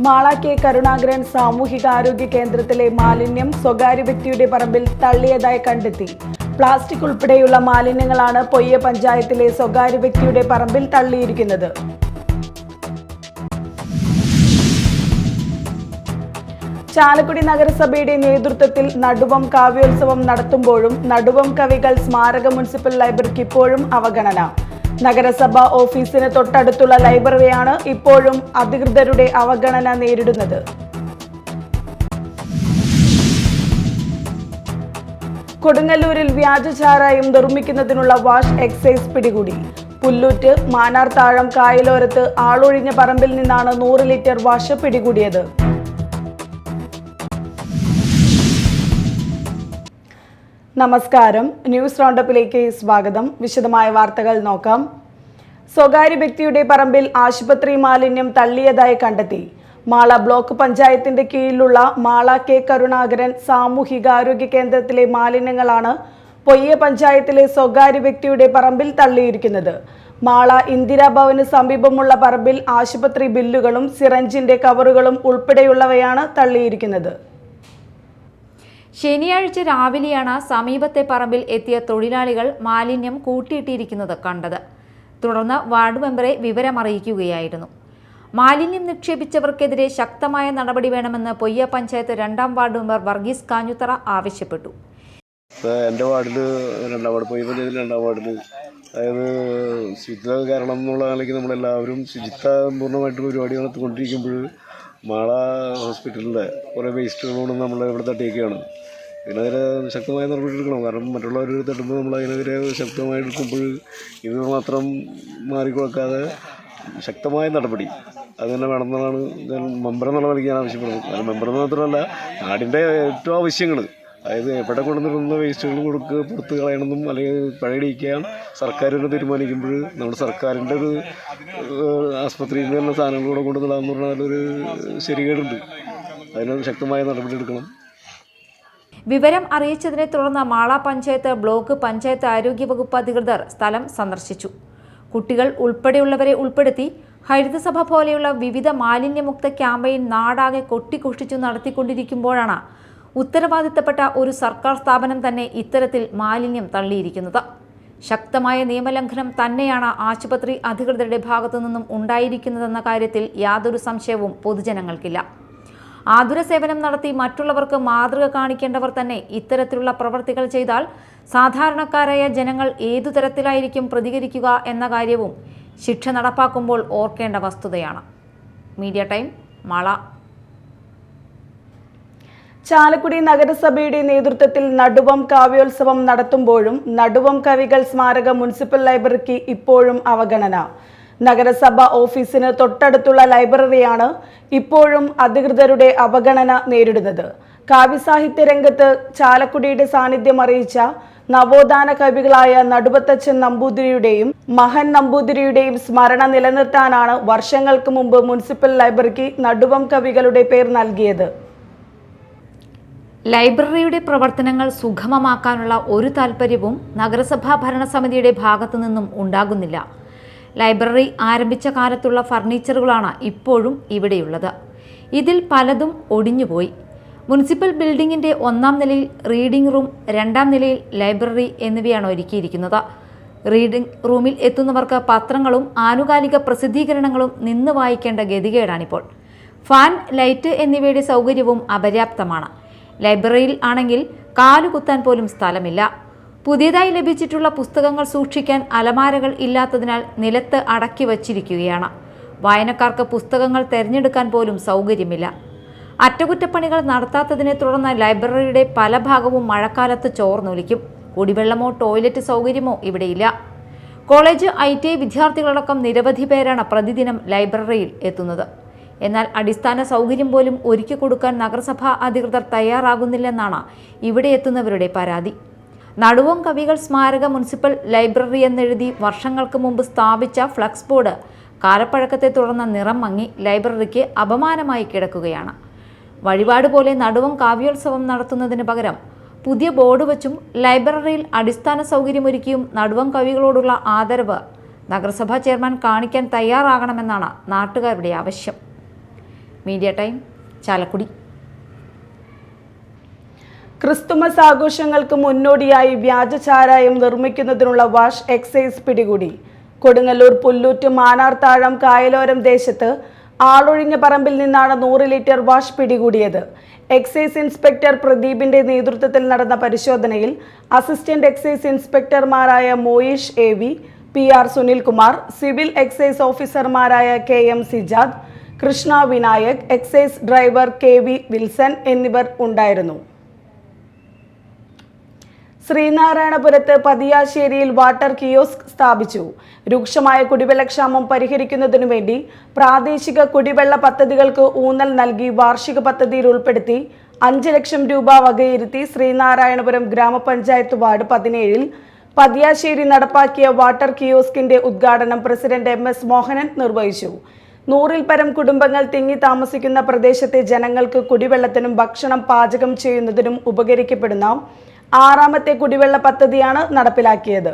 Mala K Karunakaran സാമൂഹികാരോഗ്യ കേന്ദ്രത്തിലെ മാലിന്യം സ്വകാര്യ വ്യക്തിയുടെ പറമ്പിൽ തള്ളിയതായി കണ്ടെത്തി. പ്ലാസ്റ്റിക് ഉൾപ്പെടെയുള്ള മാലിന്യങ്ങളാണ് പൊയ്യ പഞ്ചായത്തിലെ സ്വകാര്യ വ്യക്തിയുടെ പറമ്പിൽ തള്ളിയിരിക്കുന്നത്. ചാലക്കുടി നഗരസഭയുടെ നേതൃത്വത്തിൽ നടുവം കാവ്യോത്സവം നടത്തുമ്പോഴും നടുവം കവികൾ സ്മാരക മുനിസിപ്പൽ ലൈബ്രറിക്ക് ഇപ്പോഴും അവഗണന. നഗരസഭ ഓഫീസിന് തൊട്ടടുത്തുള്ള ലൈബ്രറിയാണ് ഇപ്പോഴും അധികൃതരുടെ അവഗണന നേരിടുന്നത്. കൊടുങ്ങല്ലൂരിൽ വ്യാജ ചാരായം നിർമ്മിക്കുന്നതിനുള്ള വാഷ് എക്സൈസ് പിടികൂടി. പുല്ലൂറ്റ് മാനാർത്താഴം കായലോരത്ത് ആളൊഴിഞ്ഞ പറമ്പിൽ നിന്നാണ് 100 ലിറ്റർ വാഷ് പിടികൂടിയത്. നമസ്കാരം, ന്യൂസ് റൗണ്ടപ്പിലേക്ക് സ്വാഗതം. വിശദമായ വാർത്തകൾ നോക്കാം. സ്വകാര്യ വ്യക്തിയുടെ പറമ്പിൽ ആശുപത്രി മാലിന്യം തള്ളിയതായി കണ്ടെത്തി. മാള ബ്ലോക്ക് പഞ്ചായത്തിന്റെ കീഴിലുള്ള മാള കെ കരുണാകരൻ സാമൂഹികാരോഗ്യ കേന്ദ്രത്തിലെ മാലിന്യങ്ങളാണ് പൊയ്യ പഞ്ചായത്തിലെ സ്വകാര്യ വ്യക്തിയുടെ പറമ്പിൽ തള്ളിയിരിക്കുന്നത്. മാള ഇന്ദിരാഭവന് സമീപമുള്ള പറമ്പിൽ ആശുപത്രി ബില്ലുകളും സിറഞ്ചിന്റെ കവറുകളും ഉൾപ്പെടെയുള്ളവയാണ് തള്ളിയിരിക്കുന്നത്. ശനിയാഴ്ച രാവിലെയാണ് സമീപത്തെ പറമ്പിൽ എത്തിയ തൊഴിലാളികൾ മാലിന്യം കൂട്ടിയിട്ടിരിക്കുന്നത് കണ്ടത്. തുടർന്ന് വാർഡ് മെമ്പറെ വിവരമറിയിക്കുകയായിരുന്നു. മാലിന്യം നിക്ഷേപിച്ചവർക്കെതിരെ ശക്തമായ നടപടി വേണമെന്ന് പൊയ്യ പഞ്ചായത്ത് 2ാം വാർഡ് മെമ്പർ വർഗീസ് കാഞ്ഞുത്തറ ആവശ്യപ്പെട്ടു. എൻ്റെ വാർഡിൽ 2ാം വാർഡ് പൊയ്യ പഞ്ചായത്തിൽ 2ാം വാർഡിൽ അതായത് ശുചിത്വ കാരണം എന്നുള്ള നിലയ്ക്ക് നമ്മളെല്ലാവരും ശുചിത്വ പൂർണ്ണമായിട്ട് പരിപാടി നടത്തിക്കൊണ്ടിരിക്കുമ്പോൾ മാള ഹോസ്പിറ്റലിൻ്റെ കുറേ വേസ്റ്റുകളോട് നമ്മൾ ഇവിടെ തട്ടിയൊക്കെയാണ്. ഇതിനെതിരെ ശക്തമായ നടപടി എടുക്കണം. കാരണം മറ്റുള്ളവർ തട്ടുമ്പോൾ നമ്മൾ അതിനെതിരെ ശക്തമായി എടുക്കുമ്പോൾ ഇത് മാത്രം മാറിക്കൊടുക്കാതെ ശക്തമായ നടപടി അത് തന്നെ വേണമെന്നാണ് ഞാൻ മെമ്പർ എന്നുള്ള നിലയ്ക്ക് ഞാൻ ആവശ്യപ്പെടുന്നത്. അത് മെമ്പറെന്ന് മാത്രമല്ല, നാടിൻ്റെ ഏറ്റവും ആവശ്യങ്ങൾ, അതായത് എവിടെ കൊണ്ടുവന്നിരുന്ന വേസ്റ്റുകൾ പുറത്ത് കളയണമെന്നും അല്ലെങ്കിൽ പഴയടിക്കാൻ സർക്കാർ തീരുമാനിക്കുമ്പോൾ നമ്മുടെ സർക്കാരിൻ്റെ ഒരു ആസ്പത്രിയിൽ നിന്ന് തന്നെ സാധനങ്ങൾ കൂടെ കൊണ്ടുവന്നിടാമെന്ന് പറഞ്ഞാൽ ഒരു ശരികേടുണ്ട്. അതിന് ശക്തമായ നടപടി എടുക്കണം. വിവരം അറിയിച്ചതിനെ തുടർന്ന് മാള പഞ്ചായത്ത് ബ്ലോക്ക് പഞ്ചായത്ത് ആരോഗ്യ വകുപ്പ് അധികൃതർ സ്ഥലം സന്ദർശിച്ചു. കുട്ടികൾ ഉൾപ്പെടെയുള്ളവരെ ഉൾപ്പെടുത്തി ഹരിതസഭ പോലെയുള്ള വിവിധ മാലിന്യമുക്ത ക്യാമ്പയിൻ നാടാകെ കൊട്ടിഘോഷിച്ചു നടത്തിക്കൊണ്ടിരിക്കുമ്പോഴാണ് ഉത്തരവാദിത്തപ്പെട്ട ഒരു സർക്കാർ സ്ഥാപനം തന്നെ ഇത്തരത്തിൽ മാലിന്യം തള്ളിയിരിക്കുന്നത്. ശക്തമായ നിയമലംഘനം തന്നെയാണ് ആശുപത്രി അധികൃതരുടെ ഭാഗത്തു നിന്നും ഉണ്ടായിരിക്കുന്നതെന്ന കാര്യത്തിൽ യാതൊരു സംശയവും പൊതുജനങ്ങൾക്കില്ല. ആതുര സേവനം നടത്തി മറ്റുള്ളവർക്ക് മാതൃക കാണിക്കേണ്ടവർ തന്നെ ഇത്തരത്തിലുള്ള പ്രവർത്തികൾ ചെയ്താൽ സാധാരണക്കാരായ ജനങ്ങൾ ഏതു തരത്തിലായിരിക്കും പ്രതികരിക്കുക എന്ന കാര്യവും ശിക്ഷ നടപ്പാക്കുമ്പോൾ ഓർക്കേണ്ട വസ്തുതയാണ്. Media time, Mala. ചാലക്കുടി നഗരസഭയുടെ നേതൃത്വത്തിൽ നടുവം കാവ്യോത്സവം നടത്തുമ്പോഴും നടുവം കവികൾ സ്മാരക മുനിസിപ്പൽ ലൈബ്രറിക്ക് ഇപ്പോഴും അവഗണന. നഗരസഭ ഓഫീസിന് തൊട്ടടുത്തുള്ള ലൈബ്രറിയാണ് ഇപ്പോഴും അധികൃതരുടെ അവഗണന നേരിടുന്നത്. കാവ്യസാഹിത്യ രംഗത്ത് ചാലക്കുടിയുടെ സാന്നിധ്യം അറിയിച്ച നവോത്ഥാന കവികളായ നടുവത്തച്ഛൻ നമ്പൂതിരിയുടെയും മഹൻ നമ്പൂതിരിയുടെയും സ്മരണ നിലനിർത്താനാണ് വർഷങ്ങൾക്ക് മുമ്പ് മുനിസിപ്പൽ ലൈബ്രറിക്ക് നടുവം കവികളുടെ പേർ നൽകിയത്. ലൈബ്രറിയുടെ പ്രവർത്തനങ്ങൾ സുഗമമാക്കാനുള്ള ഒരു താൽപ്പര്യവും നഗരസഭാ ഭരണസമിതിയുടെ ഭാഗത്തു നിന്നും ഉണ്ടാകുന്നില്ല. ലൈബ്രറി ആരംഭിച്ച കാലത്തുള്ള ഫർണിച്ചറുകളാണ് ഇപ്പോഴും ഇവിടെയുള്ളത്. ഇതിൽ പലതും ഒടിഞ്ഞുപോയി. മുനിസിപ്പൽ ബിൽഡിങ്ങിൻ്റെ 1ാം നിലയിൽ റീഡിംഗ് റൂം, 2ാം നിലയിൽ ലൈബ്രറി എന്നിവയാണ് ഒരുക്കിയിരിക്കുന്നത്. റീഡിംഗ് റൂമിൽ എത്തുന്നവർക്ക് പത്രങ്ങളും ആനുകാലിക പ്രസിദ്ധീകരണങ്ങളും നിന്ന് വായിക്കേണ്ട ഗതികേടാണിപ്പോൾ. ഫാൻ, ലൈറ്റ് എന്നിവയുടെ സൗകര്യവും അപര്യാപ്തമാണ്. ലൈബ്രറിയിൽ ആണെങ്കിൽ കാലുകുത്താൻ പോലും സ്ഥലമില്ല. പുതിയതായി ലഭിച്ചിട്ടുള്ള പുസ്തകങ്ങൾ സൂക്ഷിക്കാൻ അലമാരകൾ ഇല്ലാത്തതിനാൽ നിലത്ത് അടക്കി വച്ചിരിക്കുകയാണ്. വായനക്കാർക്ക് പുസ്തകങ്ങൾ തിരഞ്ഞെടുക്കാൻ പോലും സൗകര്യമില്ല. അറ്റകുറ്റപ്പണികൾ നടത്താത്തതിനെ തുടർന്ന് ലൈബ്രറിയുടെ പല ഭാഗവും മഴക്കാലത്ത് ചോർന്നൊലിക്കും. കുടിവെള്ളമോ ടോയ്ലറ്റ് സൗകര്യമോ ഇവിടെയില്ല. കോളേജ്, ITI വിദ്യാർത്ഥികളടക്കം നിരവധി പേരാണ് പ്രതിദിനം ലൈബ്രറിയിൽ എത്തുന്നത്. എന്നാൽ അടിസ്ഥാന സൗകര്യം പോലും ഒരുക്കി കൊടുക്കാൻ നഗരസഭാ അധികൃതർ തയ്യാറാകുന്നില്ലെന്നാണ് ഇവിടെ എത്തുന്നവരുടെ പരാതി. നടുവം കവികൾ സ്മാരക മുനിസിപ്പൽ ലൈബ്രറി എന്നെഴുതി വർഷങ്ങൾക്ക് മുമ്പ് സ്ഥാപിച്ച ഫ്ലക്സ് ബോർഡ് കാലപ്പഴക്കത്തെ തുടർന്ന് നിറം മങ്ങി ലൈബ്രറിക്ക് അപമാനമായി കിടക്കുകയാണ്. വഴിപാട് പോലെ നടുവം കാവ്യോത്സവം നടത്തുന്നതിന് പകരം പുതിയ ബോർഡ് വച്ചും ലൈബ്രറിയിൽ അടിസ്ഥാന സൗകര്യമൊരുക്കിയും നടുവം കവികളോടുള്ള ആദരവ് നഗരസഭാ ചെയർമാൻ കാണിക്കാൻ തയ്യാറാകണമെന്നാണ് നാട്ടുകാരുടെ ആവശ്യം. Media time, Chalakudy. ക്രിസ്തുമസ് ആഘോഷങ്ങൾക്ക് മുന്നോടിയായി വ്യാജ ചാരായം നിർമ്മിക്കുന്നതിനുള്ള വാഷ് എക്സൈസ് പിടികൂടി. കൊടുങ്ങല്ലൂർ പുല്ലൂറ്റ് മാനാർത്താഴം കായലോരം ദേശത്ത് ആളൊഴിഞ്ഞ പറമ്പിൽ നിന്നാണ് 100 ലിറ്റർ വാഷ് പിടികൂടിയത്. എക്സൈസ് ഇൻസ്പെക്ടർ പ്രദീപിന്റെ നേതൃത്വത്തിൽ നടന്ന പരിശോധനയിൽ അസിസ്റ്റന്റ് എക്സൈസ് ഇൻസ്പെക്ടർമാരായ Moyish AV, PR Sunilkumar, civil excise ഓഫീസർമാരായ KM Sijad, Krishna Vinayak, excise driver KV Wilson എന്നിവർ ഉണ്ടായിരുന്നു. ശ്രീനാരായണപുരത്ത് പതിയാശ്ശേരിയിൽ വാട്ടർ കിയോസ്ക് സ്ഥാപിച്ചു. രൂക്ഷമായ കുടിവെള്ളക്ഷാമം പരിഹരിക്കുന്നതിനു വേണ്ടി പ്രാദേശിക കുടിവെള്ള പദ്ധതികൾക്ക് ഊന്നൽ നൽകി വാർഷിക പദ്ധതിയിൽ ഉൾപ്പെടുത്തി 5 ലക്ഷം രൂപ വകയിരുത്തി ശ്രീനാരായണപുരം ഗ്രാമപഞ്ചായത്ത് വാർഡ് 17 പതിയാശ്ശേരി നടപ്പാക്കിയ വാട്ടർ കിയോസ്കിന്റെ ഉദ്ഘാടനം പ്രസിഡന്റ് MS മോഹനൻ നിർവഹിച്ചു. 100-ൽ പരം കുടുംബങ്ങൾ തിങ്ങി താമസിക്കുന്ന പ്രദേശത്തെ ജനങ്ങൾക്ക് കുടിവെള്ളത്തിനും ഭക്ഷണം പാചകം ചെയ്യുന്നതിനും ഉപകരിക്കപ്പെടുന്ന 6ാമത്തെ കുടിവെള്ള പദ്ധതിയാണ് നടപ്പിലാക്കിയത്.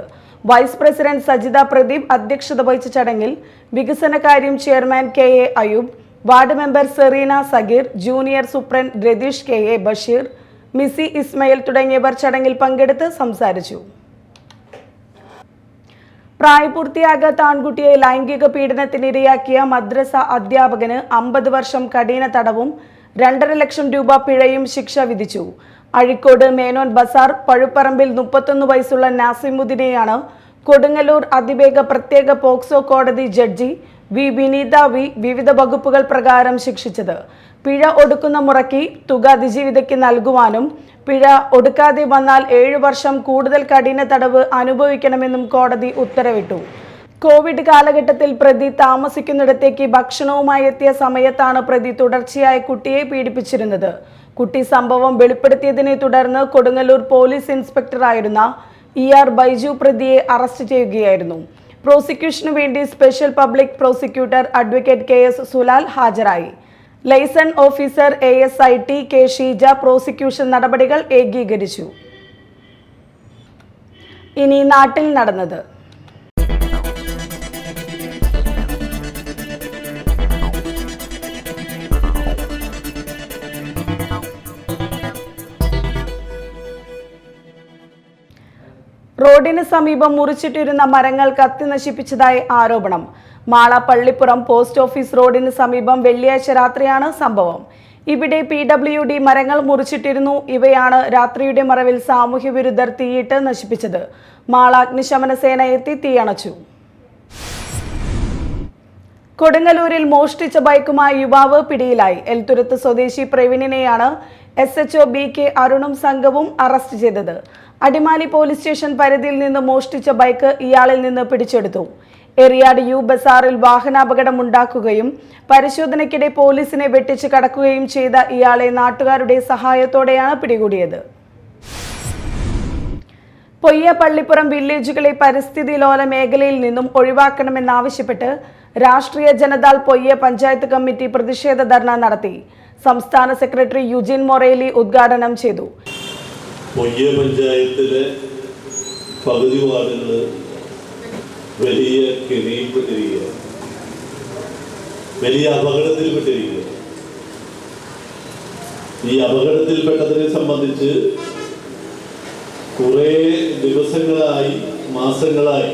വൈസ് പ്രസിഡന്റ് സജിത പ്രദീപ് അധ്യക്ഷത വഹിച്ച ചടങ്ങിൽ വികസനകാര്യം chairman KA Ayub, ward member Sereena Sageer, junior superintendent Ratheesh KA Basheer, Misi Ismail തുടങ്ങിയവർ ചടങ്ങിൽ പങ്കെടുത്ത് സംസാരിച്ചു. പ്രായപൂർത്തിയാകാത്ത ആൺകുട്ടിയെ ലൈംഗിക പീഡനത്തിനിരയാക്കിയ മദ്രസ അധ്യാപകന് 50 വർഷം കഠിന തടവും 2.5 ലക്ഷം രൂപ പിഴയും ശിക്ഷ വിധിച്ചു. അഴിക്കോട് മേനോൻ ബസാർ പഴുപ്പറമ്പിൽ 31 വയസ്സുള്ള നാസിമുദ്ദീനെയാണ് കൊടുങ്ങല്ലൂർ അതിവേഗ പ്രത്യേക പോക്സോ കോടതി ജഡ്ജി V വിനീത V വിവിധ വകുപ്പുകൾ പ്രകാരം ശിക്ഷിച്ചത്. പിഴ ഒടുക്കുന്ന മുറയ്ക്ക് തുക അതിജീവിതയ്ക്ക് നൽകുവാനും പിഴ ഒടുക്കാതെ വന്നാൽ 7 വർഷം കൂടുതൽ കഠിന തടവ് അനുഭവിക്കണമെന്നും കോടതി ഉത്തരവിട്ടു. കോവിഡ് കാലഘട്ടത്തിൽ പ്രതി താമസിക്കുന്നിടത്തേക്ക് ഭക്ഷണവുമായി എത്തിയ സമയത്താണ് പ്രതി തുടർച്ചയായി കുട്ടിയെ പീഡിപ്പിച്ചിരുന്നത്. കുട്ടി സംഭവം വെളിപ്പെടുത്തിയതിനെ തുടർന്ന് കൊടുങ്ങല്ലൂർ പോലീസ് ഇൻസ്പെക്ടറായിരുന്ന ER ബൈജു പ്രതിയെ അറസ്റ്റ് ചെയ്യുകയായിരുന്നു. പ്രോസിക്യൂഷനു വേണ്ടി special public prosecutor advocate KS Sulal ഹാജരായി. Liaison officer ASIT K Sheeja prosecution നടപടികൾ ഏകീകരിച്ചു. ഇനി നാട്ടിൽ നടന്നത്. റോഡിന് സമീപം മുറിച്ചിട്ടിരുന്ന മരങ്ങൾ കത്തി നശിപ്പിച്ചതായി ആരോപണം. മാള പള്ളിപ്പുറം പോസ്റ്റ് ഓഫീസ് റോഡിന് സമീപം വെള്ളിയാഴ്ച രാത്രിയാണ് സംഭവം. ഇവിടെ PWD മരങ്ങൾ മുറിച്ചിട്ടിരുന്നു. ഇവയാണ് രാത്രിയുടെ മറവിൽ സാമൂഹ്യ വിരുദ്ധർ തീയിട്ട് നശിപ്പിച്ചത്. മാള അഗ്നിശമന സേന എത്തി തീയണച്ചു. കൊടുങ്ങല്ലൂരിൽ മോഷ്ടിച്ച ബൈക്കുമായി യുവാവ് പിടിയിലായി. എൽത്തുരുത്ത് സ്വദേശി പ്രവീണിനെയാണ് SHO BK അരുണും സംഘവും അറസ്റ്റ് ചെയ്തത്. അടിമാലി പോലീസ് സ്റ്റേഷൻ പരിധിയിൽ നിന്ന് മോഷ്ടിച്ച ബൈക്ക് ഇയാളിൽ നിന്ന് പിടിച്ചെടുത്തു. എറിയാട് U ബസാറിൽ വാഹനാപകടം ഉണ്ടാക്കുകയും പരിശോധനയ്ക്കിടെ പോലീസിനെ വെട്ടിച്ച് കടക്കുകയും ചെയ്ത ഇയാളെ നാട്ടുകാരുടെ സഹായത്തോടെയാണ് പിടികൂടിയത്. പൊയ്യ പള്ളിപ്പുറം വില്ലേജുകളെ പരിസ്ഥിതി ലോല മേഖലയിൽ നിന്നും ഒഴിവാക്കണമെന്നാവശ്യപ്പെട്ട് രാഷ്ട്രീയ ജനതാൾ പൊയ്യ പഞ്ചായത്ത് കമ്മിറ്റി പ്രതിഷേധ ധർണ നടത്തി. സംസ്ഥാന സെക്രട്ടറി യുജിൻ മൊറേലി ഉദ്ഘാടനം ചെയ്തു. പൊയ്യ പഞ്ചായത്തിലെ പകുതി വാർഡുകൾ വലിയ കെണിയിൽപ്പെട്ടിരിക്കുക, വലിയ അപകടത്തിൽപ്പെട്ടിരിക്കുക. ഈ അപകടത്തിൽപ്പെട്ടതിനെ സംബന്ധിച്ച് കുറേ ദിവസങ്ങളായി, മാസങ്ങളായി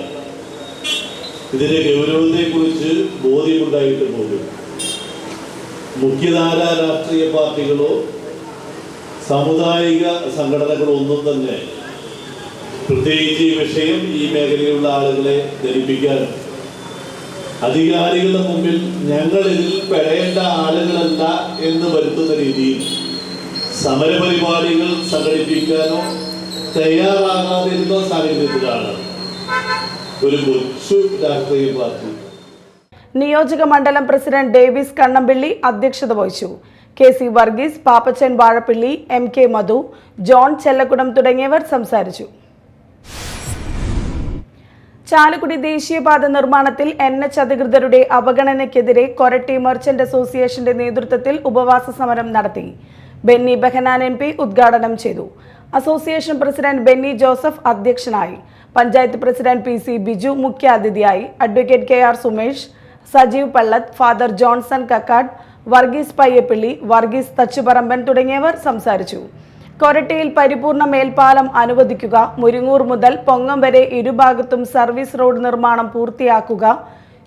ഇതിന്റെ ഗൗരവത്തെക്കുറിച്ച് ബോധ്യമുണ്ടായിട്ട് പോലും മുഖ്യധാര രാഷ്ട്രീയ പാർട്ടികളോ സാമുദായിക സംഘടനകളോ ഒന്നും തന്നെ പ്രത്യേകിച്ച് ഈ വിഷയം ഈ മേഖലയിലുള്ള ആളുകളെ ധരിപ്പിക്കാനും അധികാരികളുടെ മുമ്പിൽ ഞങ്ങൾ ഇതിൽ പെടേണ്ട ആളുകളല്ല എന്ന് വരുത്തുന്ന രീതിയിൽ സമരപരിപാടികൾ സംഘടിപ്പിക്കാനോ തയ്യാറാകാതിരുന്ന സാഹചര്യത്തിലാണ് ഒരു കൊച്ചു രാഷ്ട്രീയ പാർട്ടി. നിയോജക മണ്ഡലം പ്രസിഡന്റ് ഡേവിസ് കണ്ണമ്പിള്ളി അധ്യക്ഷത വഹിച്ചു. KC വർഗീസ്, പാപ്പച്ചൻ വാഴപ്പിള്ളി, MK മധു, ജോൺ ചെല്ലക്കുടം തുടങ്ങിയവർ സംസാരിച്ചു. ചാലക്കുടി ദേശീയപാത നിർമ്മാണത്തിൽ NH അധികൃതരുടെ അവഗണനയ്ക്കെതിരെ കൊരട്ടി മർച്ചന്റ് അസോസിയേഷന്റെ നേതൃത്വത്തിൽ ഉപവാസ സമരം നടത്തി. ബെന്നി ബെഹനാൻ MP ഉദ്ഘാടനം ചെയ്തു. അസോസിയേഷൻ പ്രസിഡന്റ് ബെന്നി ജോസഫ് അധ്യക്ഷനായി. പഞ്ചായത്ത് പ്രസിഡന്റ് PC ബിജു മുഖ്യാതിഥിയായി. Advocate KR Sumesh, Sajeev Pallath, father Johnson Kakkad, Varghese Payyappilly, Varghese Thachuparamban തുടങ്ങിയവർ സംസാരിച്ചു. കൊരട്ടിയിൽ പരിപൂർണ മേൽപ്പാലം അനുവദിക്കുക, മുരിങ്ങൂർ മുതൽ പൊങ്ങം വരെ ഇരുഭാഗത്തും സർവീസ് റോഡ് നിർമ്മാണം പൂർത്തിയാക്കുക,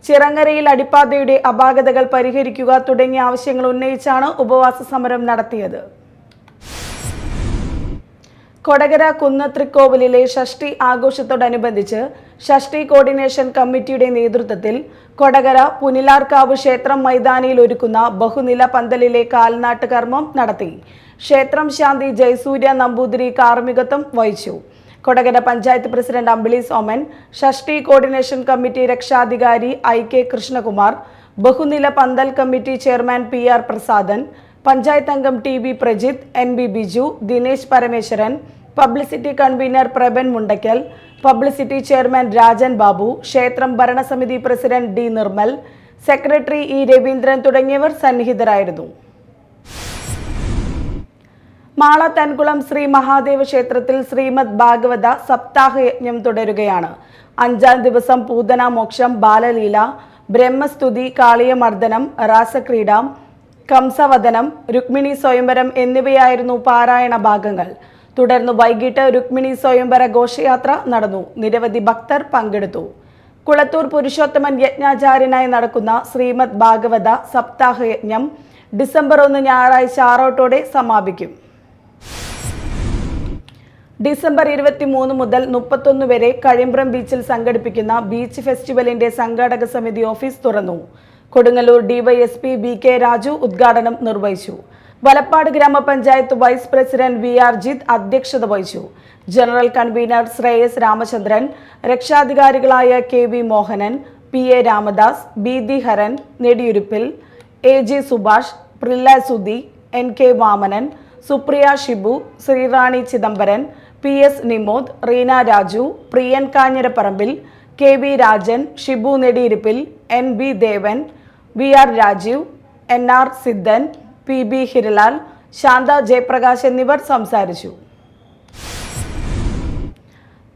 ചിറങ്ങരയിൽ അടിപ്പാതയുടെ അപാകതകൾ പരിഹരിക്കുക തുടങ്ങിയ ആവശ്യങ്ങൾ ഉന്നയിച്ചാണ് ഉപവാസ സമരം നടത്തിയത്. കൊടകര കുന്നത്രിക്കോവിലിലെ ഷഷ്ടി ആഘോഷത്തോടനുബന്ധിച്ച് ഷഷ്ടി കോർഡിനേഷൻ കമ്മിറ്റിയുടെ നേതൃത്വത്തിൽ കൊടകര പുനിലാർക്കാവ് ക്ഷേത്രം മൈതാനിയിൽ ഒരുക്കുന്ന ബഹുനില പന്തലിലെ കാൽനാട്ട് കർമ്മം നടത്തി. ക്ഷേത്രം ശാന്തി ജയസൂര്യ നമ്പൂതിരി കാർമ്മികത്വം വഹിച്ചു. Kodakara panchayat president Ambili Soman, Shashti coordination committee രക്ഷാധികാരി IK കൃഷ്ണകുമാർ, ബഹുനില പന്തൽ committee chairman PR Prasadan, panchayat അംഗം TB Prajith, NB Biju, Dinesh Parameswaran, publicity convener Praban Mundakkal, publicity chairman Rajan Babu, ക്ഷേത്രം ഭരണസമിതി president D Nirmal, secretary E Raveendran തുടങ്ങിയവർ സന്നിഹിതരായിരുന്നു. മാള തൻകുളം ശ്രീ മഹാദേവ ക്ഷേത്രത്തിൽ ശ്രീമദ് ഭാഗവത സപ്താഹ യജ്ഞം തുടരുകയാണ്. 5-ാം ദിവസം പൂതന മോക്ഷം, ബാലലീല, ബ്രഹ്മസ്തുതി, കാളിയമർദ്ദനം, രാസക്രീഡ, കംസവദനം, രുക്മിണി സ്വയംവരം എന്നിവയായിരുന്നു പാരായണ ഭാഗങ്ങൾ. തുടർന്ന് വൈകിട്ട് രുക്മിണി സ്വയംവര ഘോഷയാത്ര നടന്നു. നിരവധി ഭക്തർ പങ്കെടുത്തു. കുളത്തൂർ പുരുഷോത്തമൻ യജ്ഞാചാര്യനായി നടക്കുന്ന ശ്രീമദ് ഭാഗവത സപ്താഹ യജ്ഞം ഡിസംബർ 1 ഞായറാഴ്ച ആറോട്ടോടെ സമാപിക്കും. ഡിസംബർ 23 മുതൽ 31 വരെ കഴിമ്പ്രം ബീച്ചിൽ സംഘടിപ്പിക്കുന്ന ബീച്ച് ഫെസ്റ്റിവലിന്റെ സംഘാടക സമിതി ഓഫീസ് തുറന്നു. കൊടുങ്ങല്ലൂർ DYSP BK രാജു ഉദ്ഘാടനം നിർവഹിച്ചു. വലപ്പാട് ഗ്രാമപഞ്ചായത്ത് വൈസ് പ്രസിഡന്റ് VR ജിത്ത് അധ്യക്ഷത വഹിച്ചു. ജനറൽ കൺവീനർ ശ്രേയസ് രാമചന്ദ്രൻ, രക്ഷാധികാരികളായ KV Mohanan, PA Ramadas, BD Haran, Nediyuruppil, AG Subhash, Prilla Sudhi, NK Vamanan, Supriya Shibu, Sreerani Chidambaran, PS Nimod, Reena Raju, Priyan Kanjirapparambil, KV Rajan, Shibu Nediyiruppil, NB Devan, VR Rajeev, NR Siddhan, PB Hiralal, Santha Jayaprakash എന്നിവർ സംസാരിച്ചു.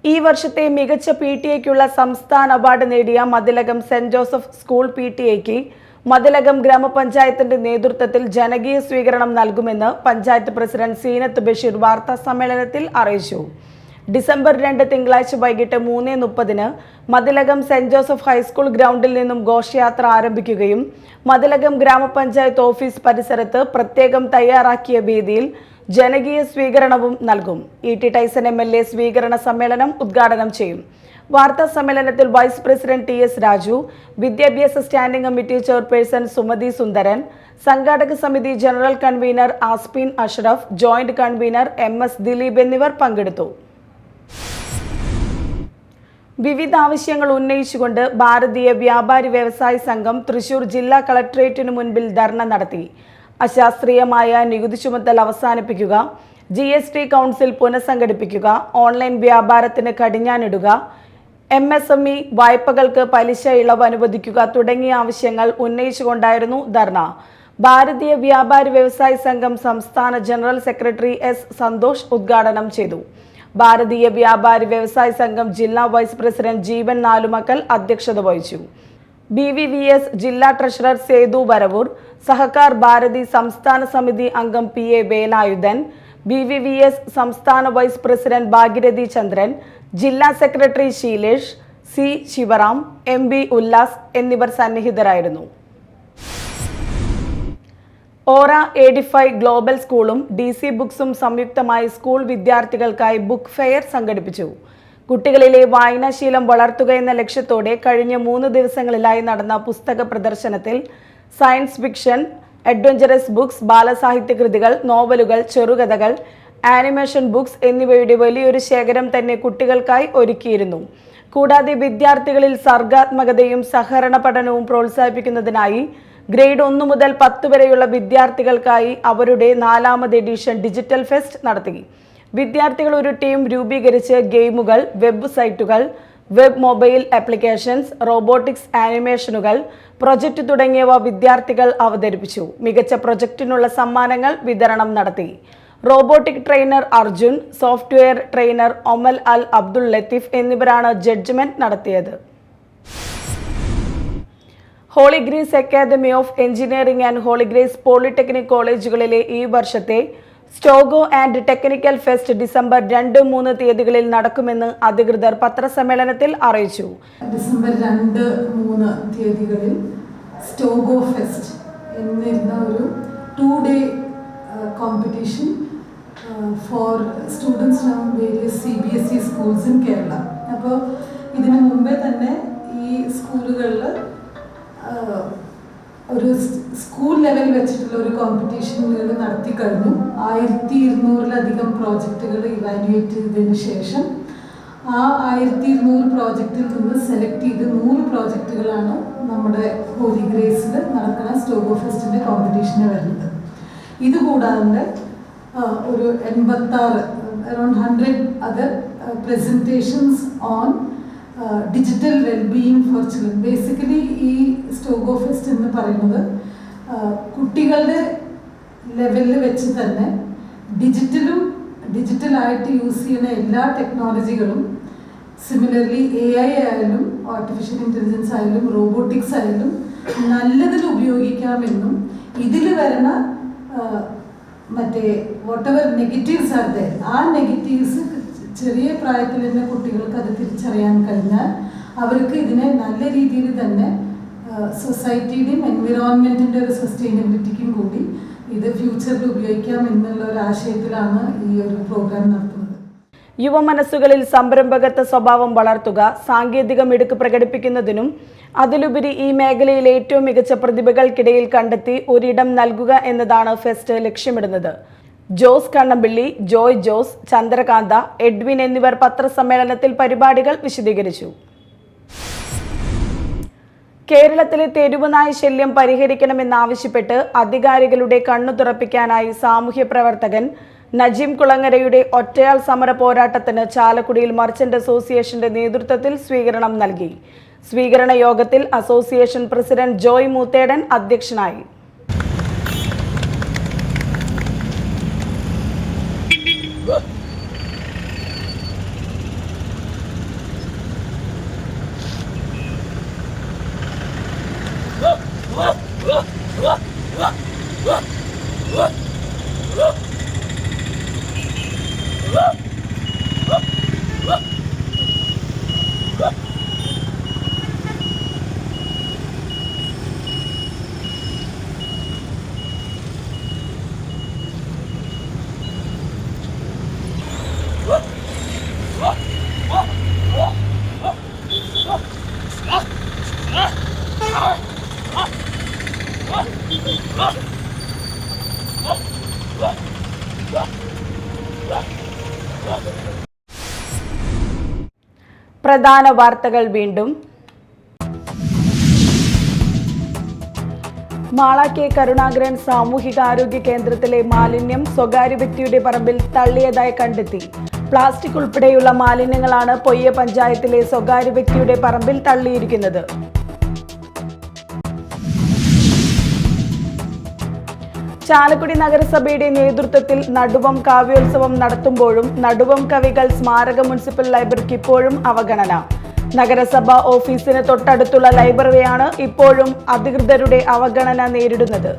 ഈ വർഷത്തെ മികച്ച PTA-ക്കുള്ള സംസ്ഥാന അവാർഡ് നേടിയ മതിലകം സെന്റ് ജോസഫ് സ്കൂൾ PTA-ക്ക് മതിലകം ഗ്രാമപഞ്ചായത്തിന്റെ നേതൃത്വത്തിൽ ജനകീയ സ്വീകരണം നൽകുമെന്ന് പഞ്ചായത്ത് പ്രസിഡന്റ് സീനത്ത് ബഷീർ വാർത്താ സമ്മേളനത്തിൽ അറിയിച്ചു. ഡിസംബർ 2 തിങ്കളാഴ്ച വൈകിട്ട് 3:30 മതിലകം സെന്റ് ജോസഫ് ഹൈസ്കൂൾ ഗ്രൗണ്ടിൽ നിന്നും ഘോഷയാത്ര ആരംഭിക്കുകയും മതിലകം ഗ്രാമപഞ്ചായത്ത് ഓഫീസ് പരിസരത്ത് പ്രത്യേകം തയ്യാറാക്കിയ വേദിയിൽ ജനകീയ സ്വീകരണവും നൽകും. ET ടൈസൺ MLA സ്വീകരണ സമ്മേളനം ഉദ്ഘാടനം ചെയ്യും. വാർത്താ സമ്മേളനത്തിൽ വൈസ് പ്രസിഡന്റ് TS രാജു, വിദ്യാഭ്യാസ standing committee chairperson Sumathi Sundaran, സംഘാടക സമിതി general convener Aspin Ashraf, joint convener MS Dileep എന്നിവർ പങ്കെടുത്തു. വിവിധ ആവശ്യങ്ങൾ ഉന്നയിച്ചുകൊണ്ട് ഭാരതീയ വ്യാപാരി വ്യവസായി സംഘം തൃശൂർ ജില്ലാ കളക്ടറേറ്റിനു മുൻപിൽ ധർണ നടത്തി. അശാസ്ത്രീയമായ നികുതി ചുമത്തൽ അവസാനിപ്പിക്കുക, GST കൗൺസിൽ പുനഃസംഘടിപ്പിക്കുക, ഓൺലൈൻ വ്യാപാരത്തിന് കടിഞ്ഞാണിടുക, MSME വായ്പകൾക്ക് പലിശ ഇളവ് അനുവദിക്കുക തുടങ്ങിയ ആവശ്യങ്ങൾ ഉന്നയിച്ചുകൊണ്ടായിരുന്നു ധർണ. ഭാരതീയ വ്യാപാരി വ്യവസായി സംഘം സംസ്ഥാന ജനറൽ സെക്രട്ടറി S സന്തോഷ് ഉദ്ഘാടനം ചെയ്തു. ഭാരതീയ വ്യാപാരി വ്യവസായി സംഘം ജില്ലാ വൈസ് പ്രസിഡന്റ് ജീവൻ നാലുമക്കൽ അധ്യക്ഷത വഹിച്ചു. BVVS ജില്ലാ ട്രഷറർ സേതു വരവൂർ, സഹകാർ ഭാരതി സംസ്ഥാന സമിതി അംഗം PA വേലായുധൻ, BVVS സംസ്ഥാന വൈസ് പ്രസിഡന്റ് ഭാഗിരഥി ചന്ദ്രൻ, ജില്ലാ secretary Sheelesh, C Shivaram, MB Ullas എന്നിവർ സന്നിഹിതരായിരുന്നു. ഓറ എഡിഫൈ ഗ്ലോബൽ സ്കൂളും DC ബുക്സും സംയുക്തമായി സ്കൂൾ വിദ്യാർത്ഥികൾക്കായി ബുക്ക് ഫെയർ സംഘടിപ്പിച്ചു. കുട്ടികളിലെ വായനാശീലം വളർത്തുക എന്ന ലക്ഷ്യത്തോടെ കഴിഞ്ഞ 3 ദിവസങ്ങളിലായി നടന്ന പുസ്തക പ്രദർശനത്തിൽ സയൻസ് ഫിക്ഷൻ, അഡ്വഞ്ചറസ് ബുക്സ്, ബാലസാഹിത്യ കൃതികൾ, നോവലുകൾ, ചെറുകഥകൾ, ആനിമേഷൻ ബുക്സ് എന്നിവയുടെ വലിയൊരു ശേഖരം തന്നെ കുട്ടികൾക്കായി ഒരുക്കിയിരുന്നു. കൂടാതെ വിദ്യാർത്ഥികളിൽ സർഗാത്മകതയും സഹകരണ പഠനവും പ്രോത്സാഹിപ്പിക്കുന്നതിനായി ഗ്രേഡ് 1 മുതൽ 10 വരെയുള്ള വിദ്യാർത്ഥികൾക്കായി അവരുടെ 4ാമത് എഡിഷൻ ഡിജിറ്റൽ ഫെസ്റ്റ് നടത്തി. വിദ്യാർത്ഥികൾ ഒരു ടീം രൂപീകരിച്ച് ഗെയിമുകൾ, വെബ്സൈറ്റുകൾ, വെബ് മൊബൈൽ ആപ്ലിക്കേഷൻസ്, റോബോട്ടിക്സ്, ആനിമേഷനുകൾ, പ്രൊജക്റ്റ് തുടങ്ങിയവ വിദ്യാർത്ഥികൾ അവതരിപ്പിച്ചു. മികച്ച പ്രൊജക്റ്റിനുള്ള സമ്മാനങ്ങൾ വിതരണം നടത്തി. Robotic trainer Arjun, software trainer Omal Al Abdul Latheef എന്നിവരാണ് ജഡ്ജ്മെന്റ് നടത്തിയത്. Holy Grace academy of engineering and Holy Grace polytechnic കോളേജുകളിലെ ഈ വർഷത്തെ സ്റ്റോഗോ ആൻഡ് ടെക്നിക്കൽ ഫെസ്റ്റ് ഡിസംബർ 2-3 തീയതികളിൽ നടക്കുമെന്ന് അധികൃതർ പത്രസമ്മേളനത്തിൽ അറിയിച്ചു. ഡിസംബർ 2-3 തീയതികളിൽ സ്റ്റോഗോ ഫെസ്റ്റ് എന്നിരുന്ന ഒരു 2-day competition for students from various CBSE schools in Kerala. അപ്പോൾ ഇതിനു മുമ്പേ തന്നെ ഈ സ്കൂളുകളിൽ ഒരു സ്കൂൾ ലെവൽ വെച്ചിട്ടുള്ള ഒരു കോമ്പറ്റീഷനുകൾ നടത്തി കഴിഞ്ഞു. 1200-ലധികം പ്രോജക്റ്റുകൾ ഇവാലുവേറ്റ് ചെയ്തതിന് ശേഷം ആ 1200 പ്രോജക്റ്റിൽ നിന്ന് സെലക്ട് ചെയ്ത് 100 പ്രോജക്റ്റുകളാണ് നമ്മുടെ ഹോളി ഗ്രേസിൽ നടക്കുന്ന സ്റ്റോഗോ ഫെസ്റ്റിൻ്റെ കോമ്പറ്റീഷന് വരുന്നത്. ഇതുകൂടാതെ ഒരു 86 around 100 other presentations on digital wellbeing for children. Basically ഈ സ്റ്റോഗോ ഫെസ്റ്റ് എന്ന് പറയുന്നത് കുട്ടികളുടെ ലെവലിൽ വെച്ച് തന്നെ ഡിജിറ്റലായിട്ട് യൂസ് ചെയ്യുന്ന എല്ലാ ടെക്നോളജികളും, സിമിലർലി AI ആയാലും ആർട്ടിഫിഷ്യൽ ഇൻ്റലിജൻസ് ആയാലും റോബോട്ടിക്സ് ആയാലും നല്ലതിൽ ഉപയോഗിക്കാമെന്നും ഇതിൽ വരുന്ന മറ്റേ വാട്ടെവർ നെഗറ്റീവ്സ് ആർ ദർ, ആ നെഗറ്റീവ്സ് ചെറിയ പ്രായത്തിൽ തന്നെ കുട്ടികൾക്ക് അത് തിരിച്ചറിയാൻ കഴിഞ്ഞാൽ അവർക്ക് ഇതിനെ നല്ല രീതിയിൽ തന്നെ സൊസൈറ്റിയുടെയും എൻവിറോൺമെൻറ്റിൻ്റെ ഒരു സസ്റ്റൈനബിലിറ്റിക്കും കൂടി ഇത് ഫ്യൂച്ചറിൽ ഉപയോഗിക്കാം എന്നുള്ള ഒരു ആശയത്തിലാണ് ഈ ഒരു പ്രോഗ്രാം നടത്തുന്നത്. യുവമനസ്സുകളിൽ സംരംഭകത്വ സ്വഭാവം വളർത്തുക, സാങ്കേതിക മിടുക്ക് പ്രകടിപ്പിക്കുന്നതിനും അതിലുപരി ഈ മേഖലയിലെ ഏറ്റവും മികച്ച പ്രതിഭകൾക്കിടയിൽ കണ്ടെത്തി ഒരിടം നൽകുക എന്നതാണ് ഫെസ്റ്റ് ലക്ഷ്യമിടുന്നത്. ജോസ് കണ്ണമ്പിള്ളി, ജോയ് ജോസ്, ചന്ദ്രകാന്ത, എഡ്വിൻ എന്നിവർ പത്രസമ്മേളനത്തിൽ പരിപാടികൾ വിശദീകരിച്ചു. കേരളത്തിലെ തെരുവുനായ ശല്യം പരിഹരിക്കണമെന്നാവശ്യപ്പെട്ട് അധികാരികളുടെ കണ്ണു തുറപ്പിക്കാനായി സാമൂഹ്യ പ്രവർത്തകൻ നജീം കുളങ്ങരയുടെ ഒറ്റയാൾ സമര പോരാട്ടത്തിന് ചാലക്കുടിയിൽ മർച്ചന്റ് അസോസിയേഷന്റെ നേതൃത്വത്തിൽ സ്വീകരണം നൽകി. സ്വീകരണ യോഗത്തിൽ അസോസിയേഷൻ പ്രസിഡന്റ് ജോയ് മൂത്തേടൻ അധ്യക്ഷനായി. പ്രധാന വാർത്തകൾ വീണ്ടും. മാള കെ കരുണാകരൻ സാമൂഹികാരോഗ്യ കേന്ദ്രത്തിലെ മാലിന്യം സ്വകാര്യ വ്യക്തിയുടെ പറമ്പിൽ തള്ളിയതായി കണ്ടെത്തി. പ്ലാസ്റ്റിക് ഉൾപ്പെടെയുള്ള മാലിന്യങ്ങളാണ് പൊയ്യ പഞ്ചായത്തിലെ സ്വകാര്യ വ്യക്തിയുടെ പറമ്പിൽ തള്ളിയിരിക്കുന്നത്. ചാലക്കുടി നഗരസഭയുടെ നേതൃത്വത്തിൽ നടുവം കാവ്യോത്സവം നടത്തുമ്പോഴും നടുവം കവികൾ സ്മാരക മുനിസിപ്പൽ ലൈബ്രറിക്ക് ഇപ്പോഴും അവഗണന. നഗരസഭ ഓഫീസിന് തൊട്ടടുത്തുള്ള ലൈബ്രറിയാണ് ഇപ്പോഴും അധികൃതരുടെ അവഗണന നേരിടുന്നത്.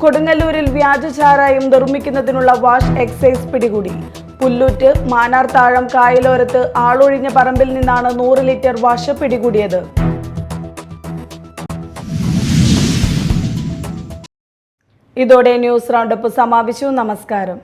കൊടുങ്ങല്ലൂരിൽ വ്യാജ ചാരായം നിർമ്മിക്കുന്നതിനുള്ള വാഷ് എക്സൈസ് പിടികൂടി. പുല്ലൂറ്റ് മാനാർത്താഴം കായലോരത്ത് ആളൊഴിഞ്ഞ പറമ്പിൽ നിന്നാണ് 100 ലിറ്റർ വാഷ് പിടികൂടിയത്. ഇതോടെ ന്യൂസ് റൗണ്ടപ്പ് സമാപിച്ചു. നമസ്കാരം.